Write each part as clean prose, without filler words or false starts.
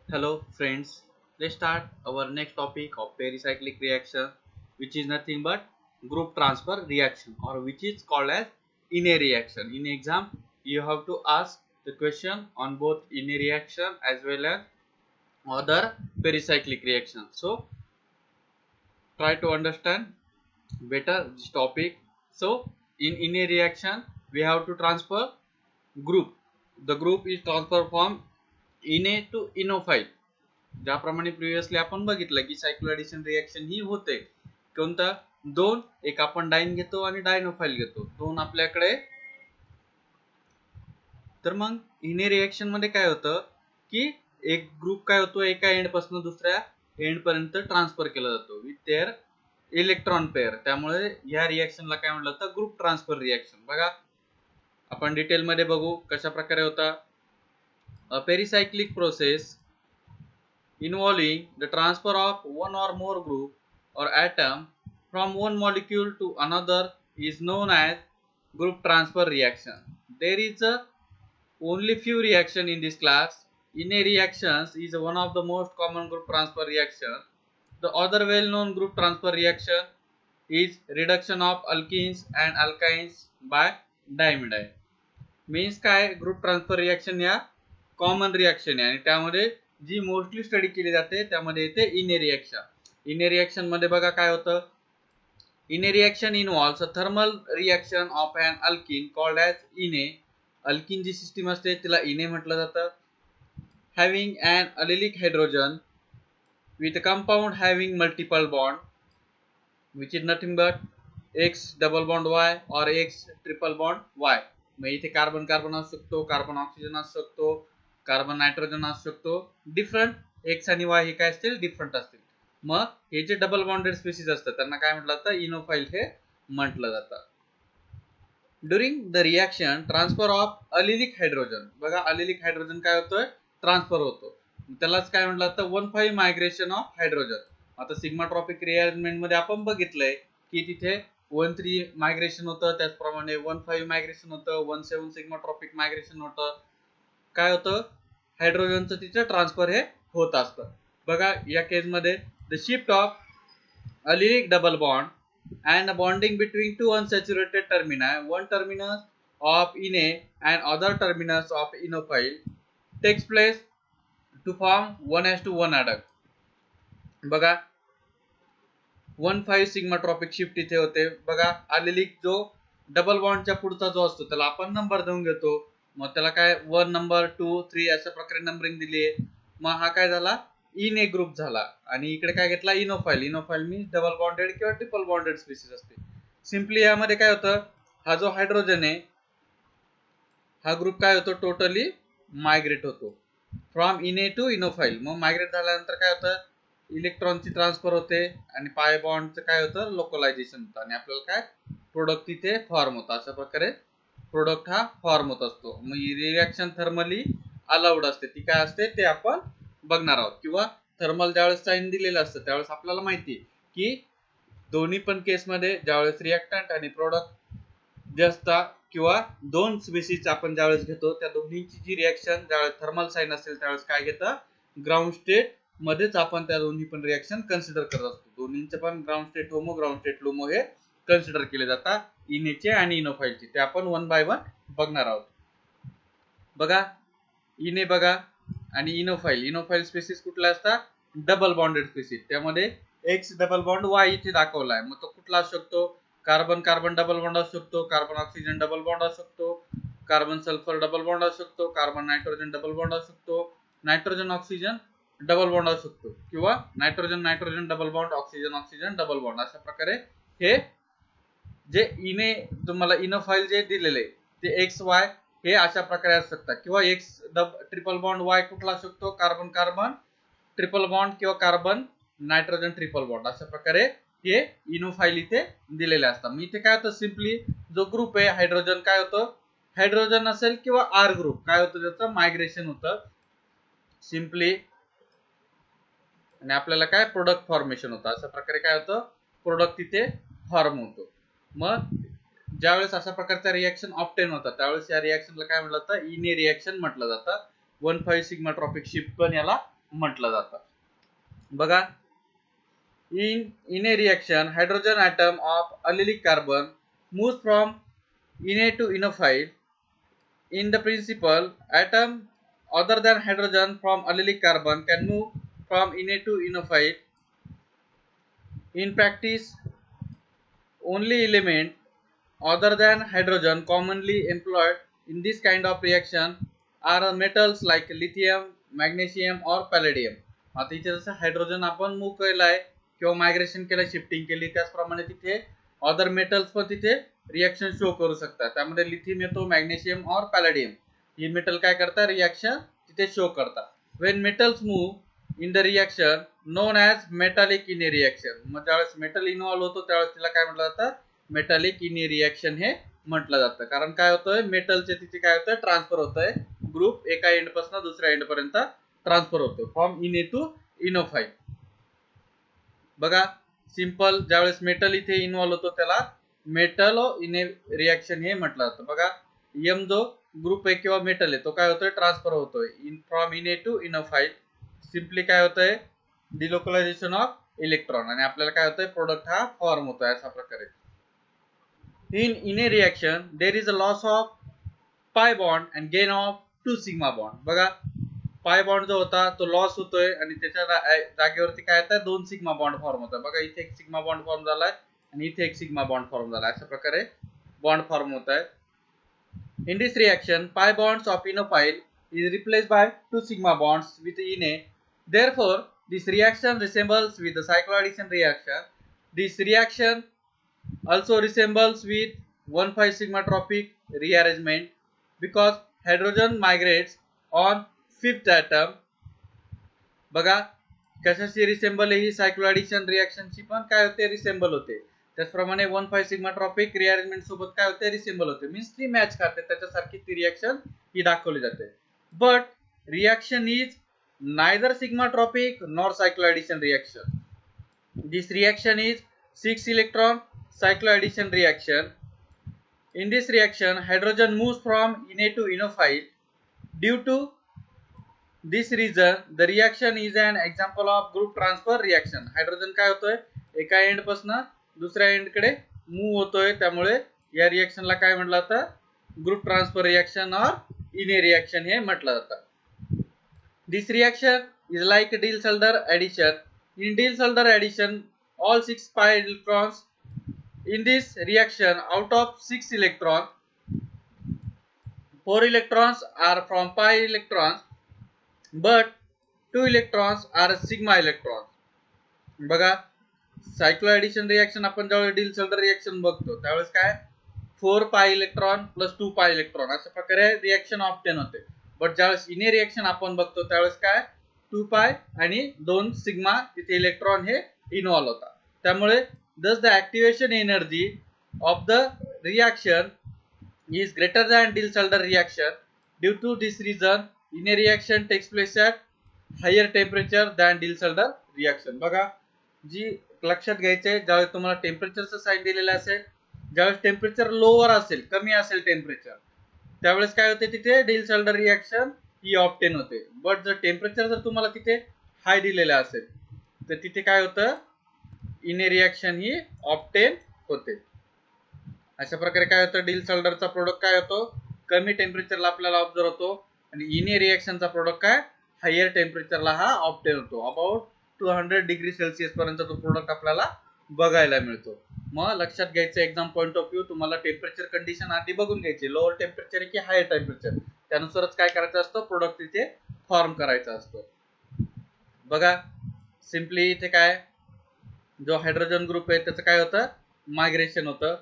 Hello friends, let's start our next topic of pericyclic reaction, which is nothing but group transfer reaction, or which is called as inner reaction. In exam you have to ask the question on both inner reaction as well as other pericyclic reaction. So try to understand better this topic. So in inner reaction we have to transfer group. The group is transfer from इने to इनोफाईल. ज्याप्रमाणे previously आपण बघितलं की सायक्लोएडिशन reaction ही होते. कोणता दोन, एक आपण डाईन घेतो आणि डायनोफाईल घेतो, दोन आपल्याकडे. तर मग इने रिएक्शन मध्ये काय होतं की एक ग्रुप काय होतो, एका एंड पासून दुसऱ्या एंड पर्यंत ट्रान्सफर केला जातो विथ देअर इलेक्ट्रॉन पेअर. त्यामुळे या रिएक्शनला काय म्हटलं जातं, ग्रुप ट्रान्सफर रिएक्शन. बघा आपण डिटेल मध्ये बघू कशा प्रकारे होता. A pericyclic process involving the transfer of one or more group or atom from one molecule to another is known as group transfer reaction. There is only few reaction in this class. Inner reactions is one of the most common group transfer reaction. The other well-known group transfer reaction is reduction of alkenes and alkynes by diamide. Means काय, group transfer reaction या common reaction आहे आणि त्यामध्ये जी mostly study केली जाते त्यामध्ये येते इने रिएक्शन. इने रिएक्शन मध्ये बघा काय होतं. Ene reaction involves a thermal reaction of an alkene called as ene. Alkene जी सिस्टीम असते तिला इने म्हटलं जातं. Having an allylic hydrogen with a compound having multiple bond which is nothing but X double bond Y और X triple bond Y. मग इथे carbon carbon असू शकतो, कार्बन ऑक्सिजन असू शकतो, कार्बन नायट्रोजन असू शकतो. डिफरंट एक्स आणि वाय हे काय असतील, डिफरंट असतील. मग हे जे डबल बॉन्डेड स्पीसीज असतात त्यांना काय म्हटलं जातं, इनोफाईल हे म्हटलं जातं. During the reaction transfer of allylic hydrogen. बघा अलिलिक हायड्रोजन काय होतोय, ट्रान्सफर होतो. त्यालाच काय म्हटलं जातं, 1,5 मायग्रेशन ऑफ हायड्रोजन. आता सिग्माट्रॉपिक रिअरेंजमेंट मध्ये आपण बघितलंय की तिथे 1,3 मायग्रेशन होतं, त्याचप्रमाणे 1,5 मायग्रेशन होतं, 1,7 सिग्माट्रॉपिक मायग्रेशन होतं. काय होतं, हायड्रोजनचं तिथे ट्रान्सफर हे होत असतं. बघा या केस मध्ये the shift of allylic double bond and the bonding between two unsaturated termini, one terminus of ine and other terminus of inophile, takes place to form 1:1 adduct. बघा 1,5 सिग्माट्रॉपिक शिफ्ट इथे होते. बघा अलिलिक जो डबल बॉन्डच्या पुढचा जो असतो त्याला आपण नंबर देऊन घेतो. मग त्याला काय 1 नंबर 2 3 अशा प्रकारे नंबरिंग दिली आहे. मग हा काय झाला, इन ए ग्रुप झाला. आणि इकडे काय घेतला, इनोफाईल. इनोफाईल मीन्स डबल बॉन्डेड किंवा ट्रिपल बॉन्डेड स्पीसीज असते. सिम्पली यामध्ये काय होतं, हा जो हायड्रोजन आहे हा ग्रुप काय होतो, टोटली मायग्रेट होतो फ्रॉम इने टू इनोफाईल. मग मायग्रेट झाल्यानंतर काय होतं, इलेक्ट्रॉनची ट्रान्सफर होते आणि पाय बॉन्डचं काय होतं, लोकलायझेशन होतं आणि आपल्याला काय प्रोडक्ट तिथे फॉर्म होतं. अशा प्रकारे प्रोडक्ट हा फॉर्म होत असतो. मग ही रिएक्शन थर्मली अलाउड असते. ती काय असते ते आपण बघणार आहोत. किंवा थर्मल ज्यावेळेस साइन दिलेलं असतं त्यावेळेस आपल्याला माहिती आहे की दोन्ही पण केसमध्ये ज्यावेळेस रिएक्टंट आणि प्रोडक्ट जे असतात किंवा दोन स्पीसीज आपण ज्यावेळेस घेतो त्या दोन्हीची जी रिएक्शन ज्यावेळेस थर्मल साइन असेल त्यावेळेस काय घेतं, ग्राउंड स्टेट मध्येच आपण त्या दोन्ही पण रिएक्शन कन्सिडर करत असतो. दोन्हींचे पण ground state homo, ground state लुमो हे कन्सिडर केले जातात, इनेचे आणि इनोफाईलचे. ते आपण 1 बाय 1 बघणार आहोत. बघा इने बघा आणि इनोफाईल. इनोफाईल स्पीसीज कुठला असतात, डबल बॉन्डेड स्पीसीज. त्यामध्ये एक्स डबल बॉन्ड वाय इथे दाखवला आहे. मग तो कुठला असू शकतो, कार्बन कार्बन डबल बॉन्ड असू शकतो, कार्बन ऑक्सिजन डबल बॉन्ड असू शकतो, कार्बन सल्फर डबल बॉन्ड असू शकतो, कार्बन नायट्रोजन डबल बॉन्ड असू शकतो, नायट्रोजन ऑक्सिजन डबल बॉन्ड असू शकतो, किंवा nitrogen nitrogen double bond, oxygen oxygen double bond. अशा प्रकारे हे जे इने तुम्हाला इनोफाईल जे दिलेले ते एक्स वाय हे अशा प्रकारे असू शकतात. किंवा एक्स ट्रिपल बॉन्ड वाय कुठला असू शकतो, कार्बन कार्बन ट्रिपल बॉन्ड किंवा कार्बन नायट्रोजन ट्रिपल बॉन्ड. अशा प्रकारे हे इनोफाईल इथे दिलेले असतात. मी इथे काय होतं, सिम्पली जो ग्रुप आहे हायड्रोजन काय होतं, हायड्रोजन असेल किंवा आर ग्रुप काय होतं, त्याचं मायग्रेशन होतं सिम्पली. आणि आपल्याला काय प्रोडक्ट फॉर्मेशन होतं. अशा प्रकारे काय होतं, प्रोडक्ट तिथे फॉर्म होतो. मग ज्यावेळेस अशा प्रकारचा रिएक्शन ऑप्टेन होतात त्यावेळेस या रिएक्शनला काय म्हटलं जातं, इने रिएक्शन म्हटलं जातं. 1,5 सिग्माट्रॉपिक शिफ्ट पण याला म्हटलं जातं. बघा, in a reaction hydrogen atom of allylic carbon moves from ene to enophile. In the principle, atom other than hydrogen from allylic carbon can move from ene to enophile. In practice, only element other than hydrogen commonly employed in this kind of reaction are metals like lithium, magnesium or palladium. आता इथे जसं hydrogen आपण move केलाय किंवा migration केलं, shifting केली, त्याचप्रमाणे तिथे अदर मेटल्स पण तिथे रिएक्शन शो करू शकतात. त्यामध्ये लिथियम येतो, मॅग्नेशियम और पॅलेडियम ही मेटल काय करतात, रिएक्शन तिथे शो करतात. When metals move in the reaction non as metallic in a reaction, मग ज्यावेळेस मेटल इन्व्हॉल्व होतो त्यावेळेस तिला काय म्हटलं जातं, मेटालिक इन ए रिएक्शन हे म्हटलं जातं. कारण काय होतंय, मेटलचे तिथे काय होतंय, ट्रान्सफर होतंय, ग्रुप एका एंड पासून दुसऱ्या एंड पर्यंत ट्रान्सफर होतो फ्रॉम इने टू इनोफाईल. बघा, सिंपल, ज्यावेळेस मेटल इथे इन्व्हॉल्व होतो त्याला मेटल इने रिएक्शन हे म्हटलं जातं. बघा, एम जो ग्रुप आहे किंवा मेटल आहे तो काय होतोय, ट्रान्सफर होतोय फ्रॉम इने टू इनोफाईल. सिम्पली काय होतंय, डिलोकलायझेशन ऑफ इलेक्ट्रॉन, आणि आपल्याला काय होतंय, प्रोडक्ट हा फॉर्म होतोय अशा प्रकारे. in a reaction there is a loss of pi bond and gain of 2 sigma bond. बघा, पाय बॉन्ड जो होता तो लॉस होतोय आणि त्याच्या जागेवरती काय येतं, 2 सिग्मा बॉन्ड फॉर्म होतात. बघा, इथे एक सिग्मा बॉन्ड फॉर्म झालाय आणि इथे एक सिग्मा बॉन्ड फॉर्म झालाय. अशा प्रकारे बॉन्ड फॉर्म होत आहे. In this reaction pi bonds of enophile is replaced by 2 sigma bonds with ene. Therefore this reaction resembles with the cycloaddition reaction. This reaction also resembles with 1,5 sigma tropic rearrangement because hydrogen migrates on fifth atom. बघा, कशाशी resemble ही सायक्लोएडिशन रिएक्शनची पण काय होते, resemble होते. त्याचप्रमाणे 1,5 sigma tropic rearrangement सोबत काय होते, रिसेंबल होते. मीन्स ती मॅच करते, त्याच्यासारखी ती रिएक्शन ही दाखवली जाते. But reaction is neither sigmatropic nor cycloaddition reaction. This reaction is 6 electron cycloaddition reaction. In this reaction hydrogen moves from ene to enophile. Due to this reason the reaction is an example of group transfer reaction. Hydrogen काय होतोय, एका end पासून दुसऱ्या end कडे move होतोय, त्यामुळे या रिएक्शनला काय म्हटलं जातं, ग्रुप ट्रान्सफर रिएक्शन और इने रिएक्शन हे म्हटलं जातं. This reaction is like Diels-Alder addition. In Diels-Alder addition all 6 pi electrons. In this reaction out of 6 electrons 4 electrons are from pi electrons but 2 electrons are sigma electrons. बघा, सायक्लोएडिशन reaction आपण ज्यावेळेस deals-Elder reaction बघतो त्यावेळेस काय 4 पाय electron plus 2 पाय electron अशा प्रकारे रिएक्शन ऑब्टेन होते. बट ज्यावेळेस इने रिएक्शन आपण बघतो त्यावेळेस काय 2 पाय आणि 2 सिग्मा तिथे इलेक्ट्रॉन हे इन्व्हॉल्व होता. त्यामुळे thus the activation energy of the reaction is greater than Diels-Alder reaction. Due to this reason ine reaction takes place at higher temperature than Diels-Alder reaction. बघा, जी लक्षात घ्यायचे, ज्यावेळेस तुम्हाला टेम्परेचरचं साइन दिलेलं असेल, ज्यावेळेस टेम्परेचर लोअर असेल, कमी असेल टेम्परेचर, त्यावेळेस काय होते, तिथे डिल्स-एल्डर रिएक्शन ही ऑब्टेन होते. बट जर टेम्परेचर जर तुम्हाला तिथे हाय दिलेलं असेल तर तिथे काय होतं, इने रिएक्शन ही ऑब्टेन होते. अशा प्रकारे काय होतं, डिल्स-एल्डरचा प्रोडक्ट काय होतो, कमी टेम्परेचरला आपल्याला ऑब्झर्व होतो आणि इने रिएक्शनचा प्रोडक्ट काय हायर टेम्परेचरला हा ऑब्टेन होतो. अबाउट 200 डिग्री सेल्सिअस पर्यंत तो प्रोडक्ट आपल्याला बघायला मिळतो. मग लक्षात घ्यायचं, एक्झाम पॉइंट ऑफ व्ह्यू तुम्हाला टेम्परेचर कंडिशन आधी बघून घ्यायची, लोअर टेम्परेचर की हायर टेम्परेचर, त्यानुसारच काय करायचं असतं, प्रोडक्ट तिथे फॉर्म करायचा असतो. बघा, सिम्पली इथे काय जो हायड्रोजन ग्रुप आहे त्याचं काय होतं, मायग्रेशन होतं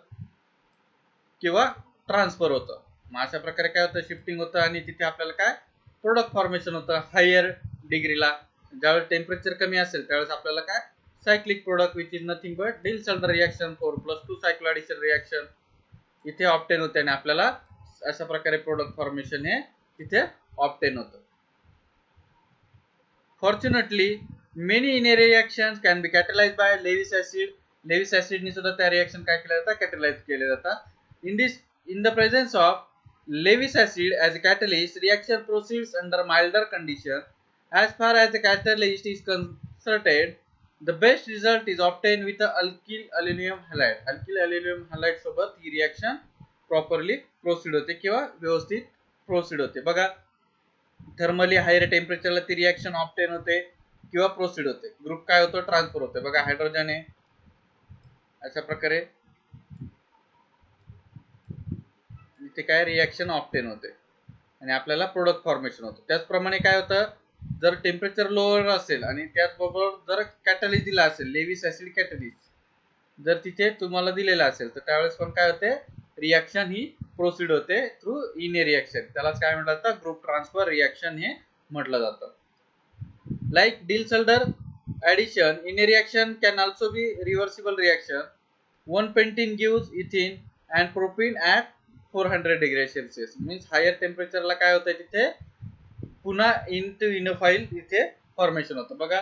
किंवा ट्रान्सफर होतं. मग अशा प्रकारे काय होतं, शिफ्टिंग होतं आणि तिथे आपल्याला काय प्रोडक्ट फॉर्मेशन होतं हायर डिग्रीला. ज्यावेळेस टेम्परेचर कमी असेल त्यावेळेस आपल्याला काय cyclic product which is nothing but Diels Alder reaction 4+2 cycloaddition reaction इथे ऑब्टेन होते आणि आपल्याला अशा प्रकारे प्रोडक्ट फॉर्मेशन हे तिथे ऑब्टेन होतं. Fortunately many ine reactions can be catalyzed by Lewis acid. Lewis acid ने सुद्धा त्या रिएक्शन काय केल्या जातात, कॅटलाइज केले जातात. In the presence of Lewis acid as a catalyst, reaction proceeds under milder condition As far as the catalyst is concerned, the best result is obtained with the alkyl aluminum halide. Alkyl aluminum halide सोबत ही reaction properly proceed होते किंवा व्यवस्थित proceed होते. बघा, thermally higher टेम्परेचरला ती reaction obtain होते किंवा proceed होते. ग्रुप काय होतो, ट्रान्सफर होते. बघा, हायड्रोजन आहे, अशा प्रकारे इथे काय रिएक्शन ऑब्टेन होते आणि आपल्याला प्रोडक्ट फॉर्मेशन होतं. त्याचप्रमाणे काय होतं, जर टेम्परेचर लोअर असेल आणि त्याचबरोबर जर कॅटलिस्ट दिला असेल, लेविस ऍसिड कॅटलिस्ट जर तिथे तुम्हाला दिलेला असेल, तर त्यावेळेस पण काय होते, रिएक्शन ही प्रोसीड होते थ्रू इन रिएक्शन. त्यालाच काय म्हटलं जातं, ग्रुप ट्रान्सफर रिएक्शन हे म्हटलं जातं. Like Diels-Alder addition in a reaction can also be reversible reaction. 1 pentene gives ethene and propene at 400 degrees Celsius. Means higher टेम्परेचरला काय होतं, तिथे पुन्हा इंटू इनोफाईल इथे फॉर्मेशन होतं. बघा,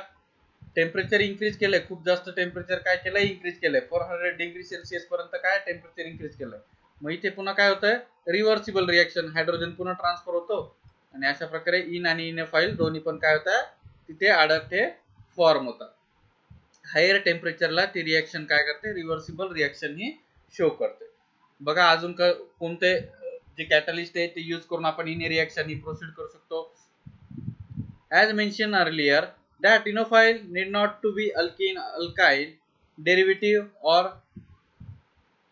टेम्परेचर इन्क्रीज केलंय, खूप जास्त टेम्परेचर काय केलंय, इन्क्रीज केलंय. 400 डिग्री सेल्सिअस पर्यंत काय टेम्परेचर इन्क्रीज केलंय. मग इथे पुन्हा काय होतंय, रिव्हर्सिबल रिएक्शन, हायड्रोजन पुन्हा ट्रान्सफर होतो आणि अशा प्रकारे इन आणि इनोफाईल दोन्ही पण काय होतं, तिथे अडॅप्ट हे फॉर्म होतात. हायर टेम्परेचरला ती रिएक्शन काय करते, रिव्हर्सिबल रिएक्शन ही शो करते. बघा, अजून कोणते जे कॅटलिस्ट आहे ते यूज करून आपण इन रिएक्शन ही प्रोसीड करू शकतो. As mentioned earlier, that enophile need not to be alkene, alkyl derivative or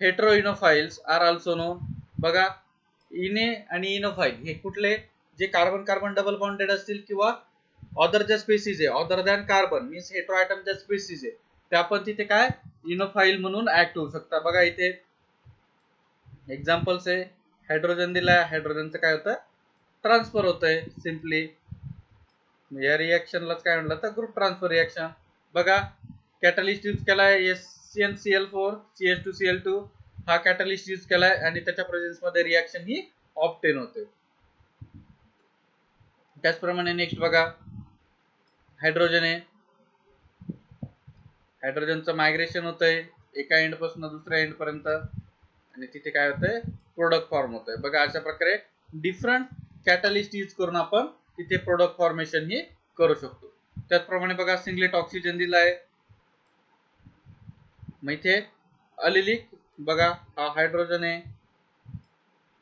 heteroenophiles are also known. बघा, इने आणि इनोफाईल हे कुठले, जे कार्बन कार्बन डबल बॉन्डेड असतील किंवा अदर ज्या स्पेसिस आहे, other than carbon means hetero atom ज्या स्पेसिस आहे, त्या पण तिथे काय इनोफाईल म्हणून ऍक्ट होऊ शकतात. बघा, इथे एक्झाम्पल्स आहे, हायड्रोजन दिलाय, हायड्रोजनचं काय होतं, ट्रान्सफर होतंय सिम्पली. या रिएक्शनलाच काय म्हटलं तर ग्रुप ट्रान्सफर रिएक्शन. बघा, कॅटलिस्ट यूज केलाय SnCl4 CH2Cl2 हा कॅटलिस्ट यूज केलाय आणि त्याच्या प्रेझेन्स मध्ये रिएक्शन ही ऑब्टेन होते. त्याचप्रमाणे नेक्स्ट बघा, हायड्रोजन आहे, हायड्रोजनचं मायग्रेशन होतंय एका एंड पासून दुसऱ्या एंड पर्यंत आणि तिथे काय होतंय, प्रोडक्ट फॉर्म होतंय. बघा, अशा प्रकारे डिफरंट कॅटलिस्ट यूज करून आपण तिथे प्रोडक्ट फॉर्मेशन ही करू शकतो. त्याचप्रमाणे बघा, सिंगलेट ऑक्सिजन दिलाय, मग इथे अलिलिक, बघा हा हायड्रोजन आहे,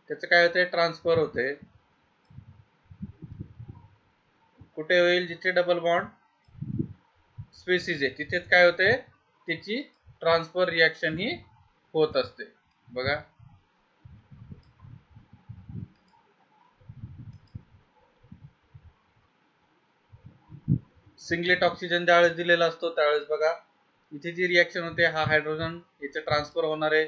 त्याचं काय होतंय, ट्रान्सफर होते. कुठे होईल, जिथे डबल बॉन्ड स्पेसिस आहे तिथेच काय होते, त्याची ट्रान्सफर रिएक्शन ही होत असते. बघा, सिंगलेट ऑक्सिजन ज्यावेळेस दिलेला असतो त्यावेळेस बघा इथे जी रिएक्शन होते, हा हायड्रोजन याचे ट्रान्सफर होणार आहे.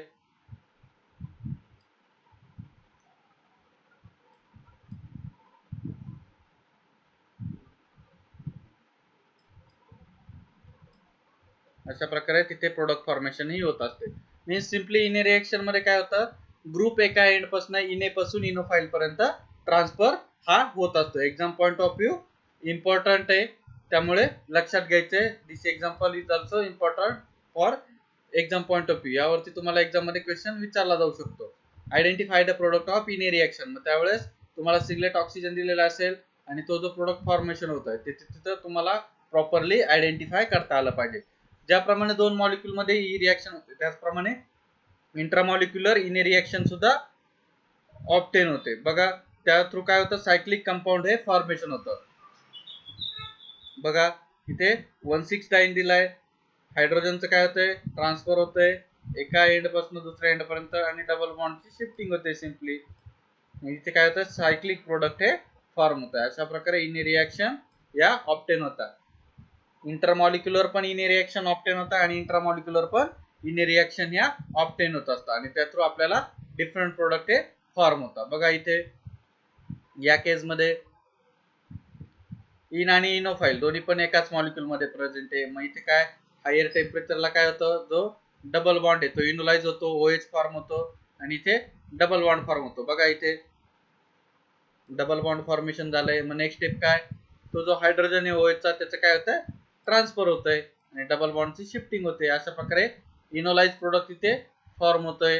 अशा प्रकारे तिथे प्रोडक्ट फॉर्मेशन ही होत असते. मीन्स सिम्पली इने रिएक्शन मध्ये काय होतं, ग्रुप एका एंड पासून इने पासून इनोफाईल पर्यंत ट्रान्सफर हा होत असतो. Exam point of view important आहे, त्यामुळे लक्षात घ्यायचंय. This example is also important for exam point of view. यावरती तुम्हाला एक्झाम मध्ये क्वेश्चन विचारला जाऊ शकतो. Identify the product of ene reaction. मग त्यावेळेस तुम्हाला सिंगलेट ऑक्सिजन दिलेला असेल आणि तो जो प्रोडक्ट फॉर्मेशन होत आहे तिथं तुम्हाला प्रॉपरली आयडेंटिफाय करता आलं पाहिजे. ज्याप्रमाणे दोन मॉलिक्यूल मध्ये ही रिएक्शन होते, त्याचप्रमाणे इंट्रामॉलिक्युलर इने रिएक्शन सुद्धा ऑब्टेन होते. बघा, त्या थ्रू काय होतं, सायक्लिक कंपाऊंड हे फॉर्मेशन होतं. बघा, इथे 1,6 डाईन दिलाय, हायड्रोजनचं काय होतंय, ट्रान्सफर होतंय एका एंड पासून दुसऱ्या एंड पर्यंत आणि डबल बॉन्डची शिफ्टिंग होते सिम्पली. इथे काय होतं, सायक्लिक प्रोडक्ट हे फॉर्म होतं. अशा प्रकारे इने रिएक्शन या ऑब्टेन होतात. इंटरमॉलिक्युलर पण इने रिएक्शन ऑब्टेन होतं आणि इंट्रामॉलिक्युलर पण इने रिएक्शन या ऑब्टेन होत असतात आणि त्या थ्रू आपल्याला डिफरंट प्रोडक्ट हे फॉर्म होतात. बघा, इथे या केस मध्ये इन आणि इनोफाईल दोन्ही पण एकाच मॉलिक्यूल मध्ये प्रेझेंट आहे. मग इथे काय, हायर टेम्परेचरला काय होतं, जो डबल बॉन्ड आहे तो इनोलाइज होतो, OH फॉर्म होतो आणि इथे डबल बॉन्ड फॉर्म होतो. बघा, इथे डबल बॉन्ड फॉर्मेशन झालंय. मग नेक्स्ट स्टेप काय, तो जो हायड्रोजन आहे OH चा त्याचं काय होतंय, ट्रान्सफर होतंय आणि डबल बॉन्डची शिफ्टिंग होते. अशा प्रकारे इनोलाइज प्रोडक्ट इथे फॉर्म होतोय.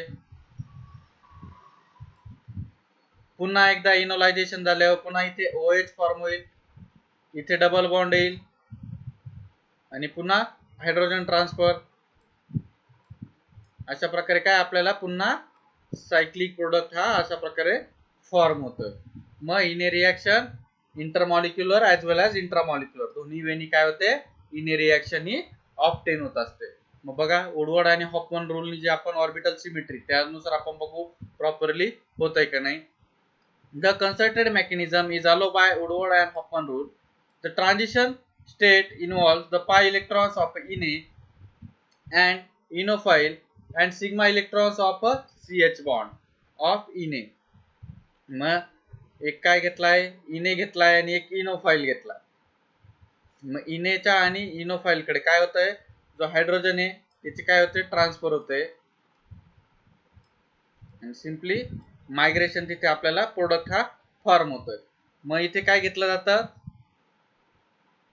पुन्हा एकदा इनोलायझेशन झाल्यावर पुन्हा इथे OH फॉर्म होईल इथे डबल बॉन्ड येईल आणि पुन्हा हायड्रोजन ट्रान्सफर. अशा प्रकारे काय आपल्याला पुन्हा सायक्लिक प्रोडक्ट हा अशा प्रकारे फॉर्म होतोय. मग in a reaction intermolecular as well as intramolecular दोन्ही वेनी काय होते, इन ए रिएक्शन ही ऑब्टेन होत असते. मग बघा वुडवर्ड आणि हॉफमन रूलनी जे आपण ऑर्बिटल सिमेट्री त्यानुसार आपण बघू प्रॉपरली होतंय का नाही. The concerted mechanism is allowed by Woodward and Hoffman rule. The transition state involves the pi electrons of Ine and inophile and sigma electrons of a CH bond of Ine. मग एक काय घेतलाय, इने घेतलाय आणि एक इनोफाईल घेतला. मग इनेच्या आणि इनोफाईल कडे काय होतंय, जो हायड्रोजन आहे त्याचे काय होते ट्रान्सफर होते आणि सिंपली मायग्रेशन तिथे आपल्याला प्रोडक्ट हा फॉर्म होतोय. मग इथे काय घेतलं जातं,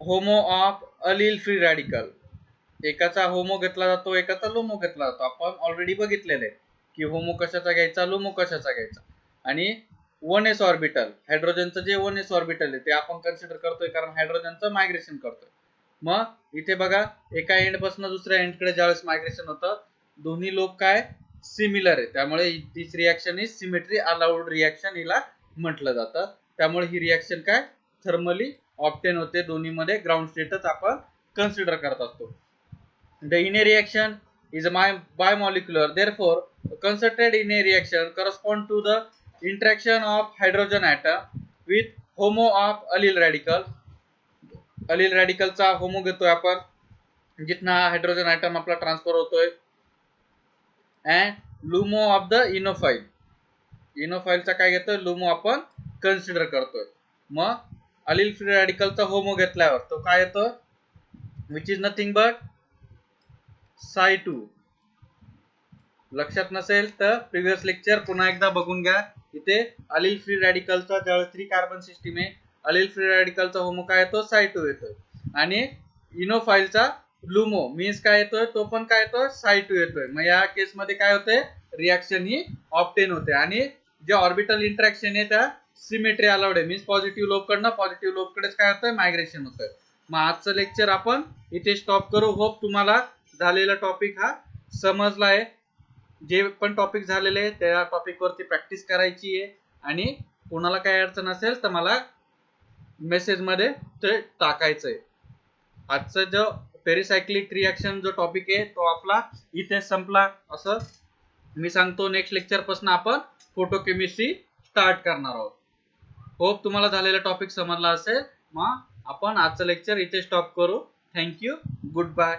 homo of Aleel free radical. एकाचा होमो घेतला जातो, एकाचा लुमो घेतला जातो. आपण ऑलरेडी बघितलेलं आहे की होमो कशाचा घ्यायचा, लुमो कशाचा घ्यायचा. आणि 1s ऑर्बिटल हायड्रोजनचं जे 1s ऑर्बिटल आहे ते आपण कन्सिडर करतोय कारण हायड्रोजनचं मायग्रेशन करतोय. मग इथे बघा एका एंड पासून दुसऱ्या एंडकडे ज्यावेळेस मायग्रेशन होतं दोन्ही लोक काय सिमिलर आहे, त्यामुळे this reaction is symmetry allowed reaction हिला म्हटलं जातं. त्यामुळे ही रिएक्शन काय थर्मली ऑब्टेन होते, दोन्ही मध्ये ग्राउंड स्टेटच आपण कन्सिडर करत असतो. द इने reaction is a bimolecular, therefore a concerted in a reaction correspond to the interaction of hydrogen atom with homo of allyl radical. allyl radical चा होमो घेतोय आपण जितना हायड्रोजन आयटम आपला ट्रान्सफर होतोय अँड लुमो ऑफ द इनोफाईल. इनोफाईलचा काय घेतोय लुमो आपण consider करतोय. मग अलील फ्री रॅडिकलचा होमो घेतल्यावर तो काय येतो which is nothing but Psi2. लक्षात नसेल तर प्रिव्हियस लेक्चर पुन्हा एकदा बघून घ्या. इथे अलील फ्री रॅडिकलचा ज्यावेळेस 3 कार्बन सिस्टीम आहे अलील फ्री रॅडिकलचा होमो काय येतो Psi2 येतोय आणि इनोफाईलचा लुमो मीन्स काय येतोय तो पण काय येतोय Psi2 येतोय. मग या केस मध्ये काय होते रिएक्शन ही ऑब्टेन होते आणि जे ऑर्बिटल इंटरॅक्शन आहे त्या सिमेट्री अलाउड आहे मीन्स पॉझिटिव्ह लोब कडनं पॉझिटिव्ह लोब कडेच काय होतंय मायग्रेशन होतंय. मग आजचं लेक्चर आपण इथे स्टॉप करू. होप तुम्हाला झालेला टॉपिक हा समजला आहे. जे पण टॉपिक झालेले आहे त्या टॉपिक वरती प्रॅक्टिस करायची आहे आणि कोणाला काय अडचण असेल तर मला मेसेज मध्ये ते टाकायचंय. आजचा जो पेरिसायक्लिक रिएक्शन जो टॉपिक आहे तो आपला इथे संपला असं मी सांगतो. नेक्स्ट लेक्चर पासून आपण फोटोकेमिस्ट्री स्टार्ट करणार आहोत. होप तुम्हाला झालेला टॉपिक समजला असेल. मग आपण आजचं लेक्चर इथे स्टॉप करू. थँक्यू. Good bye.